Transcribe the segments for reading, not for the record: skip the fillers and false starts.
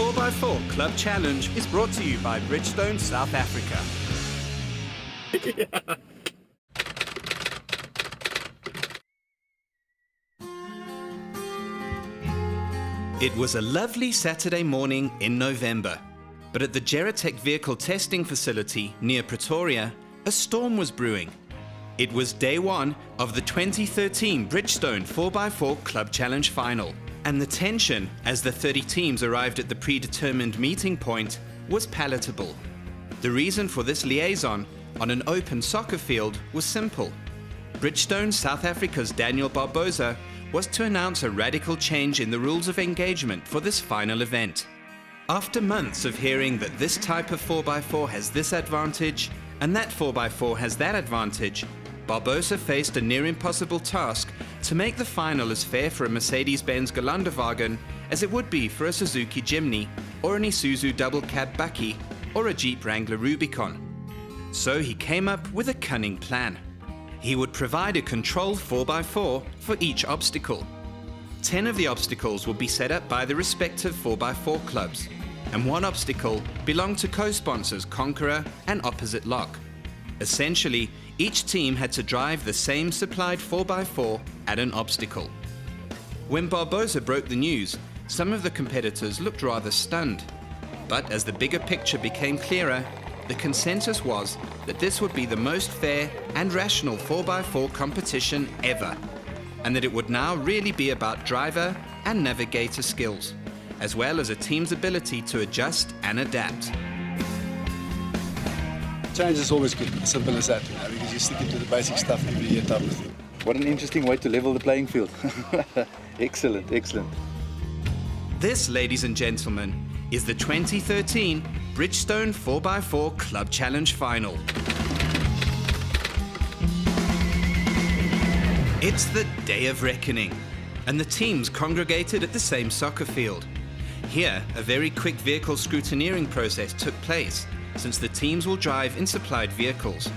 4x4 Club Challenge is brought to you by Bridgestone, South Africa. It was a lovely Saturday morning in November, but at the Geratech vehicle testing facility near Pretoria, a storm was brewing. It was day one of the 2013 Bridgestone 4x4 Club Challenge final, and the tension as the 30 teams arrived at the predetermined meeting point was palatable. The reason for this liaison on an open soccer field was simple. Bridgestone South Africa's Daniel Barbosa was to announce a radical change in the rules of engagement for this final event. After months of hearing that this type of 4x4 has this advantage and that 4x4 has that advantage, Barbosa faced a near impossible task to make the final as fair for a Mercedes-Benz Geländewagen as it would be for a Suzuki Jimny or an Isuzu double cab Bakkie or a Jeep Wrangler Rubicon. So he came up with a cunning plan. He would provide a controlled 4x4 for each obstacle. 10 of the obstacles would be set up by the respective 4x4 clubs, and one obstacle belonged to co-sponsors Conqueror and Opposite Lock. Essentially, each team had to drive the same supplied 4x4 at an obstacle. When Barbosa broke the news, some of the competitors looked rather stunned. But as the bigger picture became clearer, the consensus was that this would be the most fair and rational 4x4 competition ever, and that it would now really be about driver and navigator skills, as well as a team's ability to adjust and adapt. Change is always good, simple as that, because you stick to the basic stuff every year type of thing. What an interesting way to level the playing field. Excellent, excellent. This, ladies and gentlemen, is the 2013 Bridgestone 4x4 Club Challenge Final. It's the day of reckoning, and the teams congregated at the same soccer field. Here, a very quick vehicle scrutineering process took place, since the teams will drive in supplied vehicles.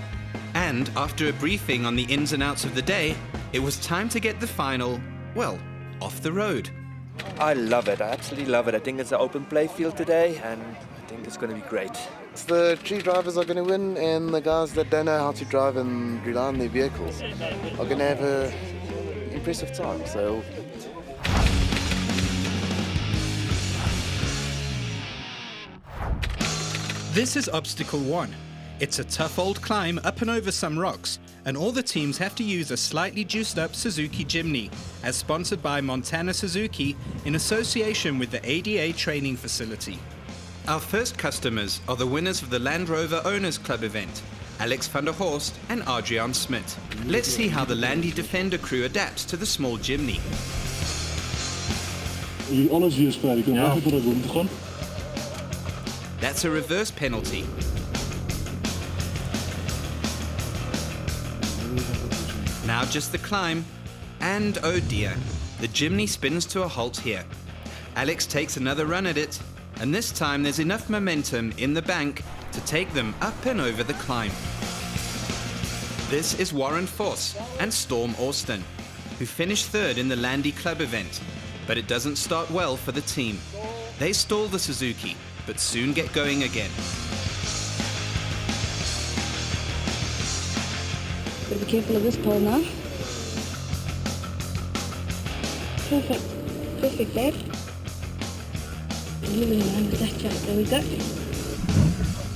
And after a briefing on the ins and outs of the day, it was time to get the final, well, off the road. I love it. I absolutely love it. I think it's an open play field today, and I think it's going to be great. The tree drivers are going to win, and the guys that don't know how to drive and rely on their vehicles are going to have an impressive time. So. This is Obstacle 1. It's a tough old climb up and over some rocks, and all the teams have to use a slightly juiced up Suzuki Jimny, as sponsored by Montana Suzuki in association with the ADA training facility. Our first customers are the winners of the Land Rover Owners Club event, Alex van der Horst and Adriaan Smit. Let's see how the Landy Defender crew adapts to the small Jimny. Alles hier spelen, ik kan wachten tot ik moet gaan. That's a reverse penalty. Now just the climb, and oh dear, the Jimny spins to a halt here. Alex takes another run at it, and this time there's enough momentum in the bank to take them up and over the climb. This is Warren Voss and Storm Austin, who finished third in the Landy Club event, but it doesn't start well for the team. They stall the Suzuki, but soon get going again. Be careful of this pole now. Perfect. Perfect, Dad. Moving around with that jump. There we go.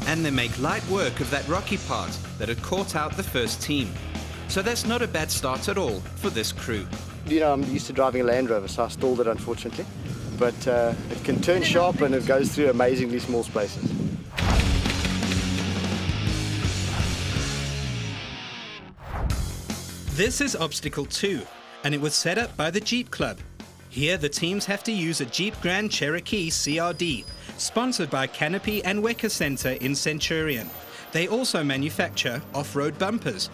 And they make light work of that rocky part that had caught out the first team. So that's not a bad start at all for this crew. You know, I'm used to driving a Land Rover, so I stalled it unfortunately. But it can turn sharp and it goes through amazingly small spaces. This is Obstacle 2, and it was set up by the Jeep Club. Here the teams have to use a Jeep Grand Cherokee CRD, sponsored by Canopy and Wecker Center in Centurion. They also manufacture off-road bumpers.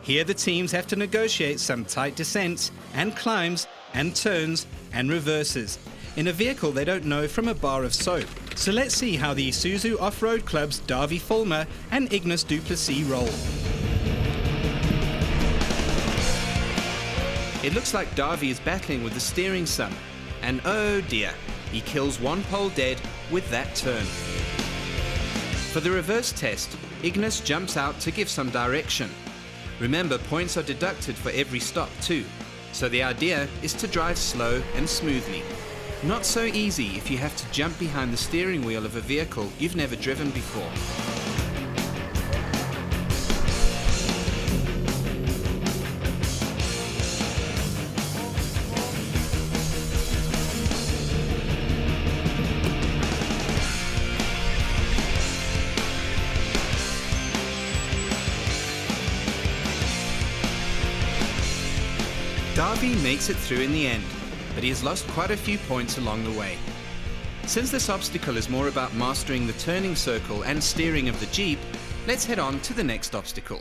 Here the teams have to negotiate some tight descents and climbs and turns and reverses in a vehicle they don't know from a bar of soap. So let's see how the Isuzu Off-Road Club's Davy Fulmer and Ignis Duplessis roll. It looks like Davy is battling with the steering some, and oh dear, he kills one pole dead with that turn. For the reverse test, Ignis jumps out to give some direction. Remember, points are deducted for every stop too, so the idea is to drive slow and smoothly. Not so easy if you have to jump behind the steering wheel of a vehicle you've never driven before. Darby makes it through in the end, but he has lost quite a few points along the way. Since this obstacle is more about mastering the turning circle and steering of the Jeep, let's head on to the next obstacle.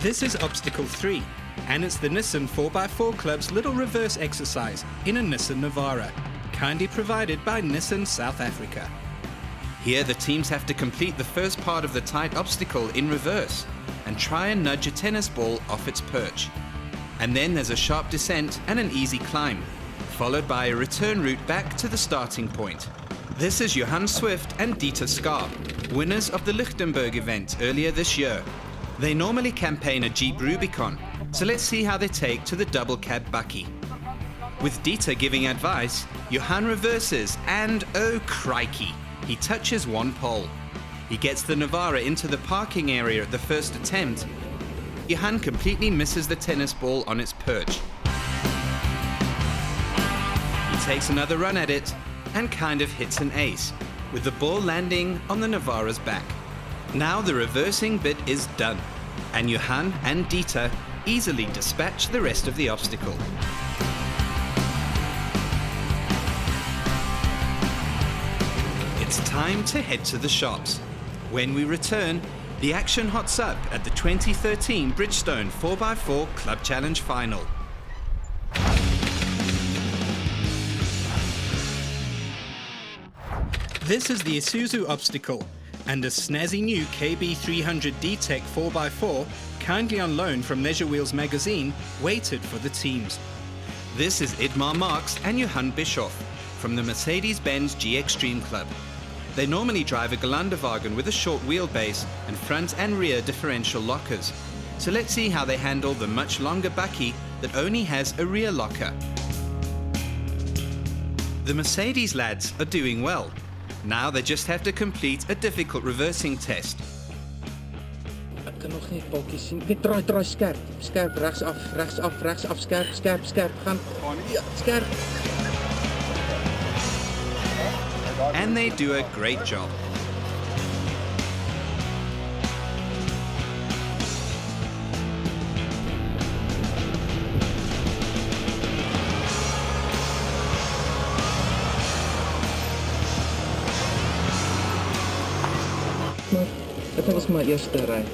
This is obstacle 3, and it's the Nissan 4x4 Club's little reverse exercise in a Nissan Navara, kindly provided by Nissan South Africa. Here the teams have to complete the first part of the tight obstacle in reverse and try and nudge a tennis ball off its perch. And then there's a sharp descent and an easy climb, followed by a return route back to the starting point. This is Johan Swift and Dieter Schaap, winners of the Lichtenberg event earlier this year. They normally campaign a Jeep Rubicon, so let's see how they take to the double cab bakkie. With Dieter giving advice, Johan reverses and oh crikey! He touches one pole. He gets the Navara into the parking area at the first attempt. Johan completely misses the tennis ball on its perch. He takes another run at it and kind of hits an ace, with the ball landing on the Navara's back. Now the reversing bit is done, and Johan and Dieter easily dispatch the rest of the obstacle. It's time to head to the shops. When we return, the action hots up at the 2013 Bridgestone 4x4 Club Challenge Final. This is the Isuzu obstacle, and a snazzy new KB300 D-Tech 4x4, kindly on loan from Leisure Wheels magazine, waited for the teams. This is Idmar Marx and Johan Bischoff from the Mercedes-Benz G-Extreme Club. They normally drive a Geländewagen with a short wheelbase and front and rear differential lockers. So let's see how they handle the much longer bakkie that only has a rear locker. The Mercedes lads are doing well. Now they just have to complete a difficult reversing test. Ek kan nog nie balkies sien. Net draai skerp. Skerp regs af, skerp. Gaan. Ja, skerp. And they do a great job. Dit was my eerste ry.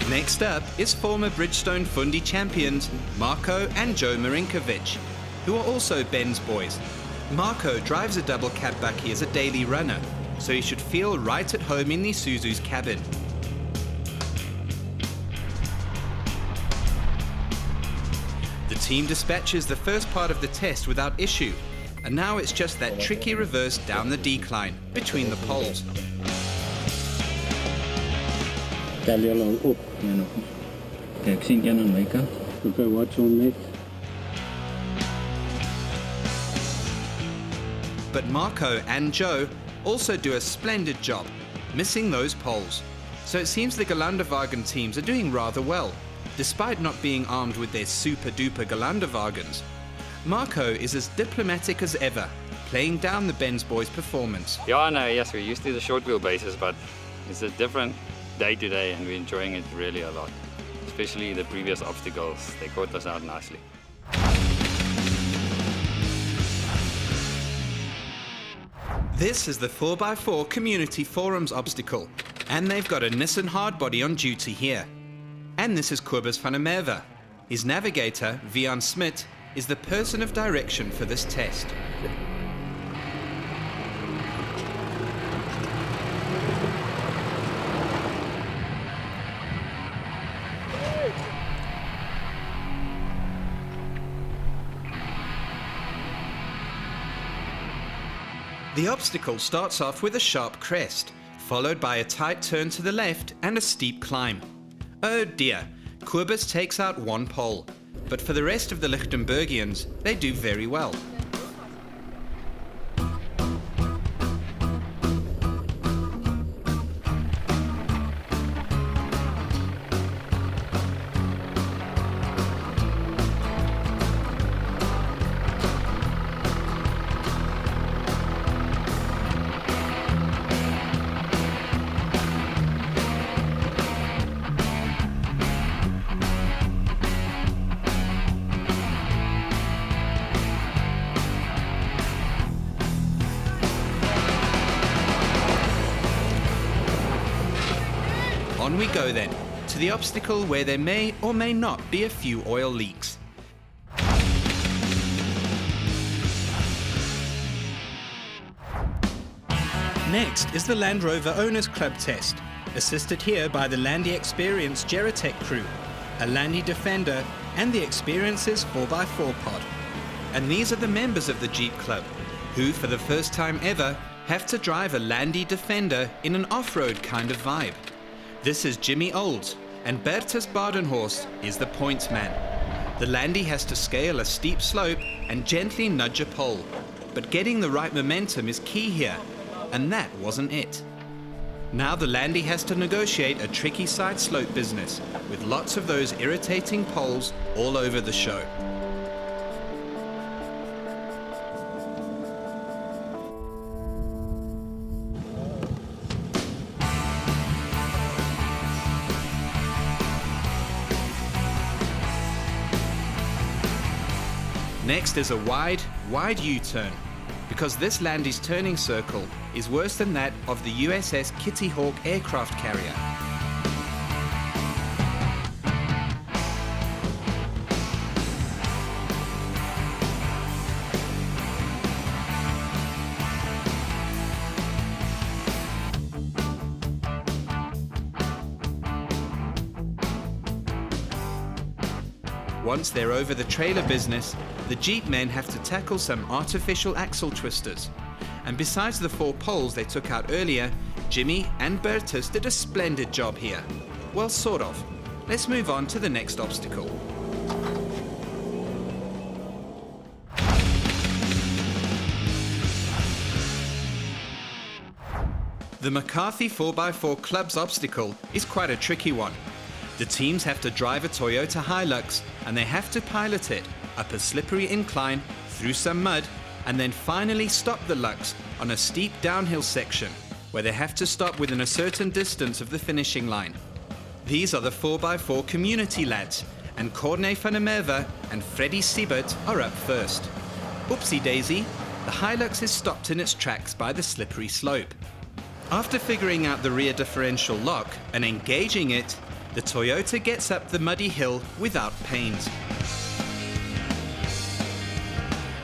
Next up is former Bridgestone Fundi champions Marco and Joe Marinkovic, who are also Ben's boys. Marco drives a double cab bakkie as a daily runner, so he should feel right at home in the Isuzu's cabin. The team dispatches the first part of the test without issue, and now it's just that tricky reverse down the decline between the poles. Tel jy al op? Ja nog nie. Ek sien een aan my kant. Okay, watch on next. But Marco and Joe also do a splendid job, missing those poles. So it seems the Geländewagen teams are doing rather well, despite not being armed with their super-duper Geländewagens. Marco is as diplomatic as ever, playing down the Benz boys' performance. Yeah, no, yes, we're used to the short wheelbases, but it's a different day to day and we're enjoying it really a lot. Especially the previous obstacles, they caught us out nicely. This is the 4x4 Community Forums obstacle, and they've got a Nissan hardbody on duty here. And this is Kobus van der Merwe. His navigator, Vian Smit, is the person of direction for this test. The obstacle starts off with a sharp crest, followed by a tight turn to the left and a steep climb. Oh dear, Kobus takes out one pole, but for the rest of the Lichtenbergians, they do very well. On we go then, to the obstacle where there may or may not be a few oil leaks. Next is the Land Rover Owners Club test, assisted here by the Landy Experience Geratech crew, a Landy Defender and the Experience's 4x4 pod. And these are the members of the Jeep Club, who for the first time ever have to drive a Landy Defender in an off-road kind of vibe. This is Jimmy Olds, and Bertus Badenhorst is the points man. The Landy has to scale a steep slope and gently nudge a pole, but getting the right momentum is key here, and that wasn't it. Now the Landy has to negotiate a tricky side slope business, with lots of those irritating poles all over the show. Next is a wide U-turn, because this Landy's turning circle is worse than that of the USS Kitty Hawk aircraft carrier. Once they're over the trailer business, the Jeep men have to tackle some artificial axle twisters. And besides the 4 poles they took out earlier, Jimmy and Bertus did a splendid job here. Well, sort of. Let's move on to the next obstacle. The McCarthy 4x4 Club's obstacle is quite a tricky one. The teams have to drive a Toyota Hilux and they have to pilot it up a slippery incline, through some mud, and then finally stop the Lux on a steep downhill section where they have to stop within a certain distance of the finishing line. These are the 4x4 community lads, and Corné van der Merwe and Freddie Siebert are up first. Oopsie daisy, the Hilux is stopped in its tracks by the slippery slope. After figuring out the rear differential lock and engaging it, the Toyota gets up the muddy hill without pains.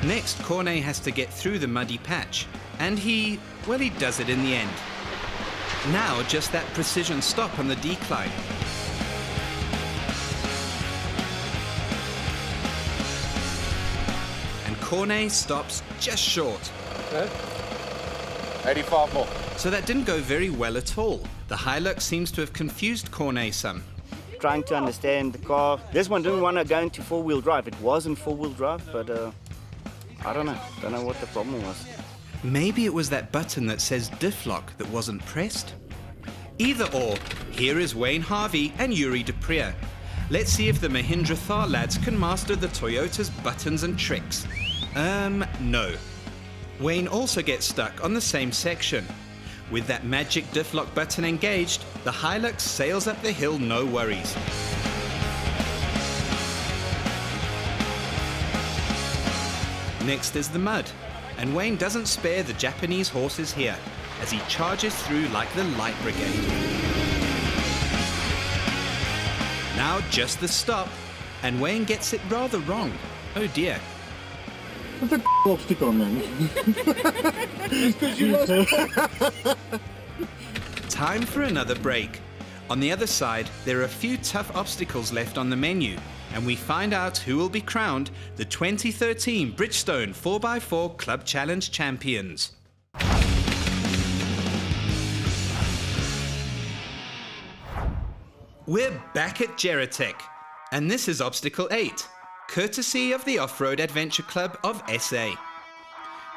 Next, Corné has to get through the muddy patch, and he does it in the end. Now, just that precision stop on the decline. And Corné stops just short. 85 more. So that didn't go very well at all. The Hilux seems to have confused Corné some. Trying to understand the car. This one didn't want to go into 4-wheel drive. It wasn't 4-wheel drive, but I don't know. Don't know what the problem was. Maybe it was that button that says diff lock that wasn't pressed? Either or, here is Wayne Harvey and Yuri Deprier. Let's see if the Mahindra Thar lads can master the Toyota's buttons and tricks. No. Wayne also gets stuck on the same section. With that magic diff lock button engaged, the Hilux sails up the hill no worries. Next is the mud, and Wayne doesn't spare the Japanese horses here, as he charges through like the light brigade. Now just the stop, and Wayne gets it rather wrong. Oh dear. What the obstacle, man? Time for another break. On the other side, there are a few tough obstacles left on the menu, and we find out who will be crowned the 2013 Bridgestone 4x4 Club Challenge champions. We're back at Geratech, and this is Obstacle 8, courtesy of the Off-Road Adventure Club of SA.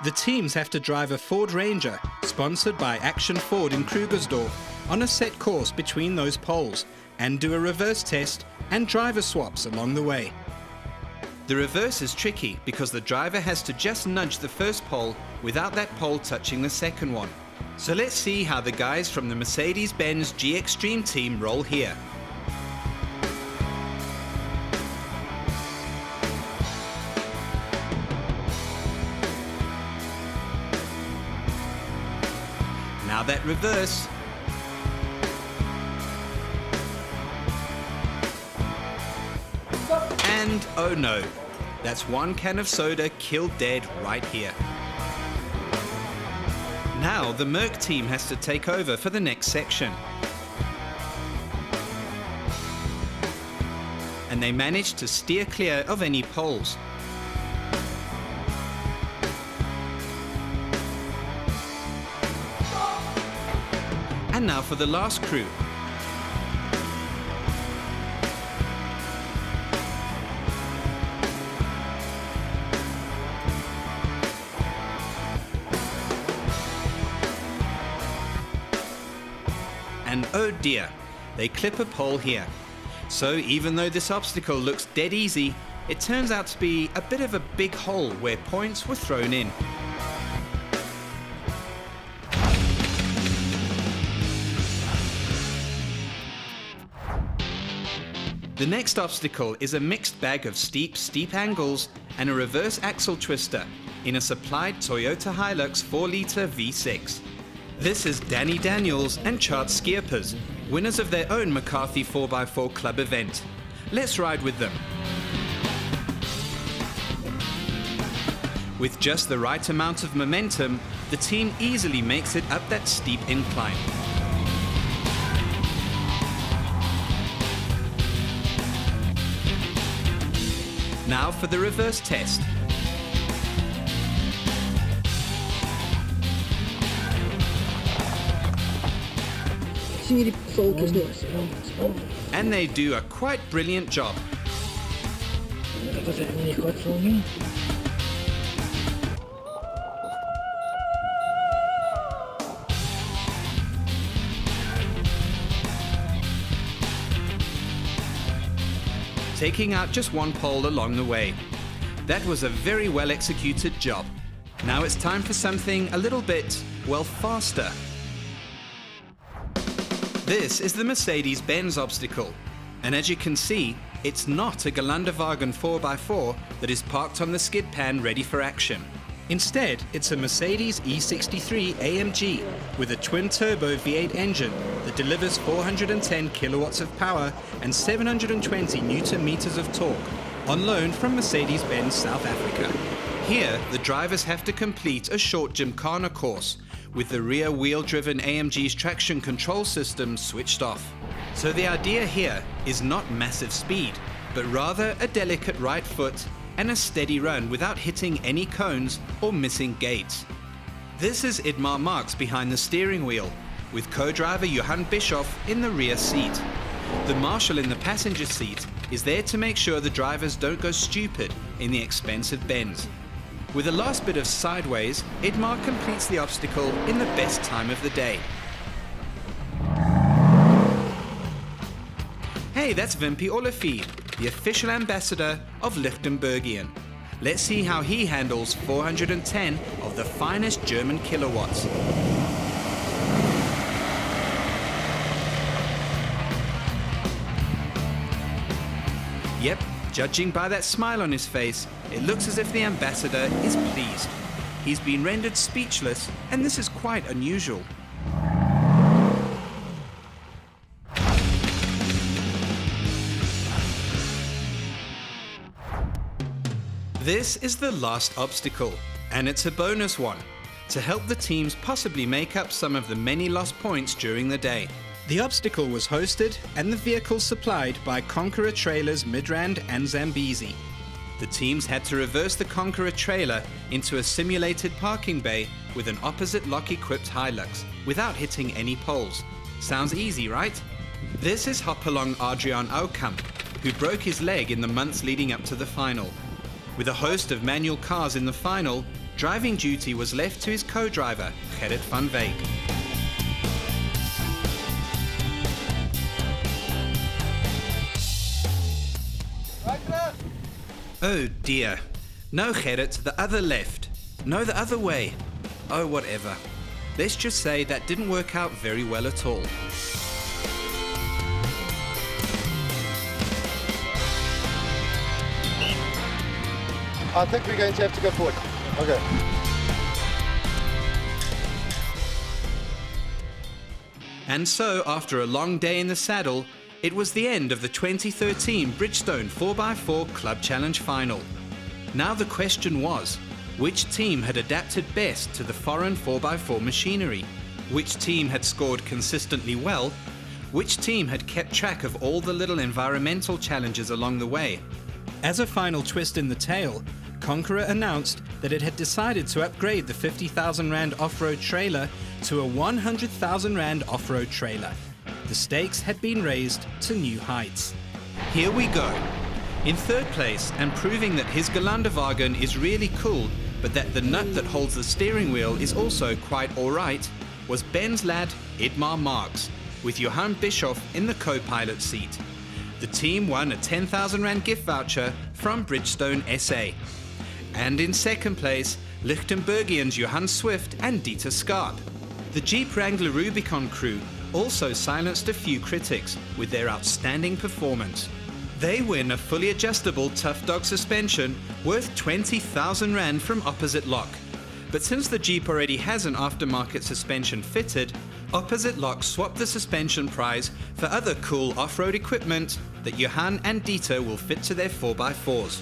The teams have to drive a Ford Ranger, sponsored by Action Ford in Krugersdorf, on a set course between those poles, and do a reverse test and driver swaps along the way. The reverse is tricky because the driver has to just nudge the first pole without that pole touching the second one. So let's see how the guys from the Mercedes-Benz G-Extreme team roll here. Now that reverse. And oh no, that's one can of soda killed dead right here. Now the Merc team has to take over for the next section. And they manage to steer clear of any poles. And now for the last crew. And oh dear, they clip a pole here. So even though this obstacle looks dead easy, it turns out to be a bit of a big hole where points were thrown in. The next obstacle is a mixed bag of steep angles and a reverse axle twister in a supplied Toyota Hilux 4-litre V6. This is Danny Daniels and Chart Skierpers, winners of their own McCarthy 4x4 Club event. Let's ride with them. With just the right amount of momentum, the team easily makes it up that steep incline. Now for the reverse test. And they do a quite brilliant job. Taking out just one pole along the way. That was a very well executed job. Now it's time for something a little bit, well, faster. This is the Mercedes-Benz obstacle, and as you can see, it's not a Geländewagen 4x4 that is parked on the skid pan ready for action. Instead, it's a Mercedes E63 AMG with a twin-turbo V8 engine that delivers 410 kilowatts of power and 720 newton-meters of torque, on loan from Mercedes-Benz South Africa. Here, the drivers have to complete a short gymkhana course, with the rear wheel-driven AMG's traction control system switched off. So the idea here is not massive speed, but rather a delicate right foot and a steady run without hitting any cones or missing gates. This is Idmar Marx behind the steering wheel, with co-driver Johan Bischoff in the rear seat. The marshal in the passenger seat is there to make sure the drivers don't go stupid in the expensive bends. With the last bit of sideways, Idmar completes the obstacle in the best time of the day. Hey, that's Wimpy Olivier, the official ambassador of Lichtenbergian. Let's see how he handles 410 of the finest German kilowatts. Yep, judging by that smile on his face, it looks as if the ambassador is pleased. He's been rendered speechless, and this is quite unusual. This is the last obstacle, and it's a bonus one, to help the teams possibly make up some of the many lost points during the day. The obstacle was hosted and the vehicles supplied by Conqueror Trailers Midrand and Zambezi. The teams had to reverse the Conqueror trailer into a simulated parking bay with an opposite lock-equipped Hilux, without hitting any poles. Sounds easy, right? This is Hopalong Adriaan Oukamp, who broke his leg in the months leading up to the final. With a host of manual cars in the final, driving duty was left to his co-driver, Gerrit van Wyk. Oh dear. No, Gerrit, the other left. No, the other way. Oh, whatever. Let's just say that didn't work out very well at all. I think we're going to have to go forward. Okay. And so, after a long day in the saddle, it was the end of the 2013 Bridgestone 4x4 Club Challenge Final. Now the question was, which team had adapted best to the foreign 4x4 machinery? Which team had scored consistently well? Which team had kept track of all the little environmental challenges along the way? As a final twist in the tale, Conqueror announced that it had decided to upgrade the 50,000 Rand off-road trailer to a 100,000 Rand off-road trailer. The stakes had been raised to new heights. Here we go. In third place, and proving that his Gelandewagen is really cool, but that the nut that holds the steering wheel is also quite alright, was Ben's lad Idmar Marx, with Johan Bischoff in the co-pilot seat. The team won a 10,000 Rand gift voucher from Bridgestone SA. And in second place, Lichtenbergians Johan Swift and Dieter Skarp. The Jeep Wrangler Rubicon crew also silenced a few critics with their outstanding performance. They win a fully adjustable Tough Dog suspension worth 20,000 Rand from Opposite Lock. But since the Jeep already has an aftermarket suspension fitted, Opposite Lock swapped the suspension prize for other cool off-road equipment that Johan and Dieter will fit to their 4x4s.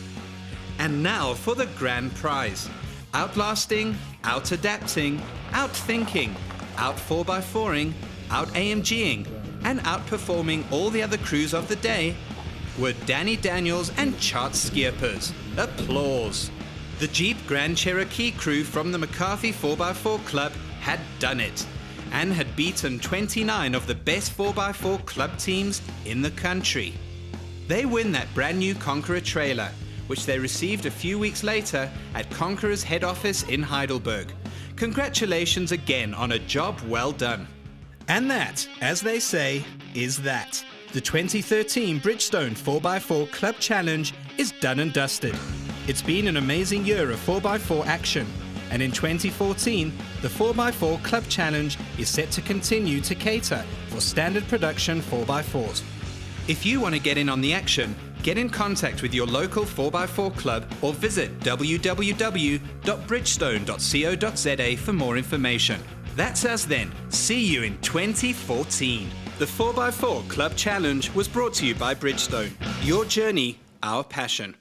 And now for the grand prize. Outlasting, out-adapting, out-thinking, out-4x4ing, out-AMGing, and outperforming all the other crews of the day were Danny Daniels and Chart Skierpers. Applause. The Jeep Grand Cherokee crew from the McCarthy 4x4 Club had done it and had beaten 29 of the best 4x4 club teams in the country. They win that brand new Conqueror trailer, which they received a few weeks later at Conqueror's head office in Heidelberg. Congratulations again on a job well done. And that, as they say, is that. The 2013 Bridgestone 4x4 Club Challenge is done and dusted. It's been an amazing year of 4x4 action, and in 2014, the 4x4 Club Challenge is set to continue to cater for standard production 4x4s. If you want to get in on the action, get in contact with your local 4x4 club or visit www.bridgestone.co.za for more information. That's us then. See you in 2014. The 4x4 Club Challenge was brought to you by Bridgestone. Your journey, our passion.